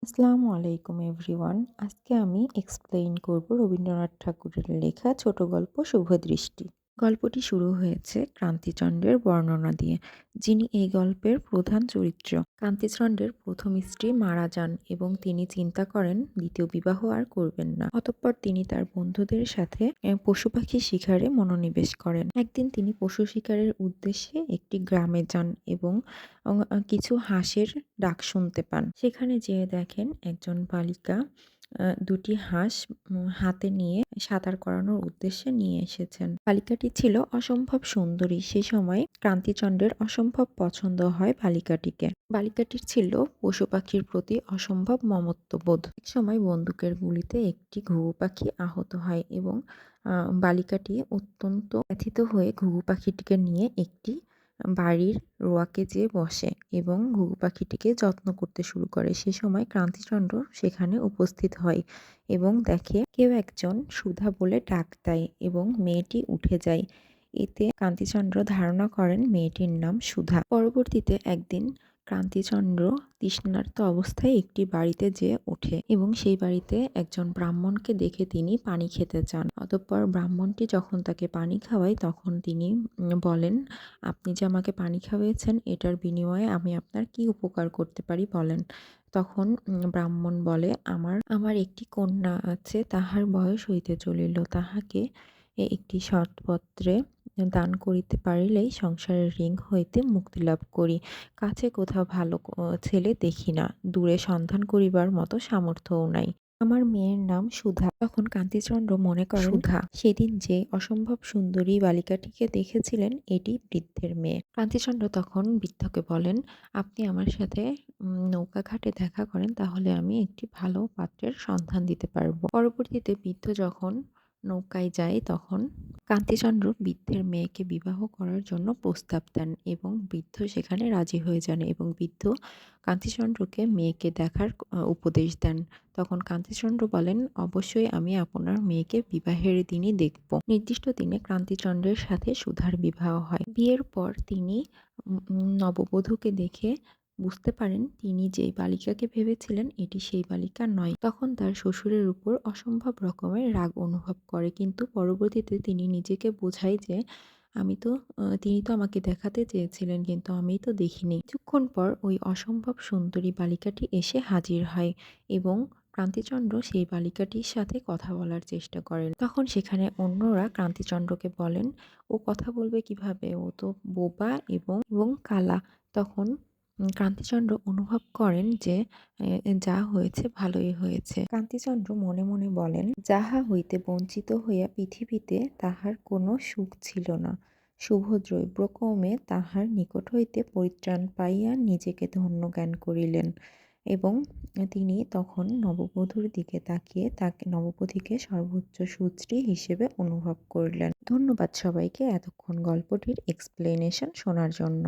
আসসালামু আলাইকুম এভরিওয়ান। আজকে আমি এক্সপ্লেইন করব রবীন্দ্রনাথ ঠাকুরের লেখা ছোট গল্প শুভদৃষ্টি। গল্পটি শুরু হয়েছে কান্তিচন্দ্রের বর্ণনা দিয়ে, যিনি এই গল্পের প্রধান চরিত্র। কান্তিচন্দ্রের প্রথম স্ত্রী মারা যান এবং তিনি চিন্তা করেন দ্বিতীয় বিবাহ আর করবেন না। অতঃপর তিনি তার বন্ধুদের সাথে পশু পাখি শিকারে মনোনিবেশ করেন। একদিন তিনি পশু শিকারের উদ্দেশ্যে একটি গ্রামে যান এবং কিছু হাঁসের ডাক শুনতে পান। সেখানে যেয়ে দেখেন একজন বালিকা দুটি হাঁস হাতে নিয়ে সাঁতার করানোর উদ্দেশ্যে নিয়ে এসেছেন। বালিকাটি ছিল অসম্ভব সুন্দরী। সে সময় কান্তিচন্দ্রের অসম্ভব পছন্দ হয় বালিকাটিকে। বালিকাটির ছিল পশু পাখির প্রতি অসম্ভব মমত্ববোধ। এক সময় বন্দুকের গুলিতে একটি ঘুঘু পাখি আহত হয় এবং বালিকাটি অত্যন্ত ব্যথিত হয়ে ঘুঘু পাখিটিকে নিয়ে একটি বাড়ির রোয়াকে যেয়ে বসে এবং ঘুঘু পাখিটিকে যত্ন করতে শুরু করে। সে সময় কান্তিচন্দ্র সেখানে উপস্থিত হয় এবং দেখে কেউ একজন সুধা বলে ডাক দেয় এবং মেয়েটি উঠে যায়। এতে কান্তিচন্দ্র ধারণা করেন মেয়েটির নাম সুধা। পরবর্তীতে একদিন কান্তিচন্দ্র তৃষ্ণার্ত অবস্থায় একটি বাড়িতে যেয়ে ওঠে এবং সেই বাড়িতে একজন ব্রাহ্মণকে দেখে তিনি পানি খেতে চান। অতঃপর ব্রাহ্মণটি যখন তাকে পানি খাওয়ায় তখন তিনি বলেন, আপনি যে আমাকে পানি খাওয়িয়েছেন এটার বিনিময়ে আমি আপনার কি উপকার করতে পারি বলেন। তখন ব্রাহ্মণ বলে, আমার আমার একটি কন্যা আছে, তাহার বয়স হইতে চলিল, তাহাকে একটি সৎপত্রে দান করিতে পারিলেই সংসারের ঋণ হইতে মুক্তি লাভ করি। কাছে কোথাও ভালো ছেলে দেখি না, দূরে সন্ধান করিবার মতো সামর্থ্যও নাই। আমার মেয়ের নাম সুধা। তখন কান্তিচন্দ্র মনে করেন সুধা সেদিন যে অসম্ভব সুন্দরী বালিকাটিকে দেখেছিলেন এটি বৃদ্ধের মেয়ে। কান্তিচন্দ্র তখন বৃদ্ধকে বলেন, আপনি আমার সাথে নৌকা ঘাটে দেখা করেন, তাহলে আমি একটি ভালো পাত্রের সন্ধান দিতে পারবো। পরবর্তীতে বৃদ্ধ যখন নৌকায় যায় তখন কান্তিচন্দ্র বৃদ্ধের মেয়েকে বিবাহ করার জন্য প্রস্তাব দেন এবং বৃদ্ধ সেখানে রাজি হয়ে যান এবং বৃদ্ধ কান্তিচন্দ্রকে মেয়েকে দেখার উপদেশ দেন। তখন কান্তিচন্দ্র বলেন, অবশ্যই আমি আপনার মেয়েকে বিবাহের দিনই দেখব। নির্দিষ্ট দিনে কান্তিচন্দ্রের সাথে সুধার বিবাহ হয়। বিয়ের পর তিনি নববধূকে দেখে বুঝতে পারেন তিনি যেই বালিকাকে ভেবেছিলেন এটি সেই বালিকা নয়। তখন তার শ্বশুরের উপর অসম্ভব রকমের রাগ অনুভব করে, কিন্তু পরবর্তীতে তিনি নিজেকে বোঝায় যে তিনি তো আমাকে দেখাতে চেয়েছিলেন কিন্তু আমি তো দেখিনি। কিছুক্ষণ পর ওই অসম্ভব সুন্দরী বালিকাটি এসে হাজির হয় এবং কান্তিচন্দ্র সেই বালিকাটির সাথে কথা বলার চেষ্টা করেন। তখন সেখানে অন্যরা কান্তিচন্দ্রকে বলেন, ও কথা বলবে কিভাবে, ও তো বোবা এবং কালা। তখন কান্তিচন্দ্র অনুভব করেন যে যা হয়েছে ভালোই হয়েছে। কান্তিচন্দ্র মনে মনে বলেন, যাহা হইতে বঞ্চিত হইয়া পৃথিবীতে তাহার কোনো সুখ ছিল না, শুভদ্রব্যক্রমে তাহার নিকট হইতে পরিত্রাণ পাইয়া নিজেকে ধন্য জ্ঞান করিলেন এবং তিনি তখন নববধূর দিকে তাকিয়ে তাকে নববধূকে সর্বোচ্চ সুশ্রী হিসেবে অনুভব করলেন। ধন্যবাদ সবাইকে এতক্ষণ গল্পটির এক্সপ্লেনেশন শোনার জন্য।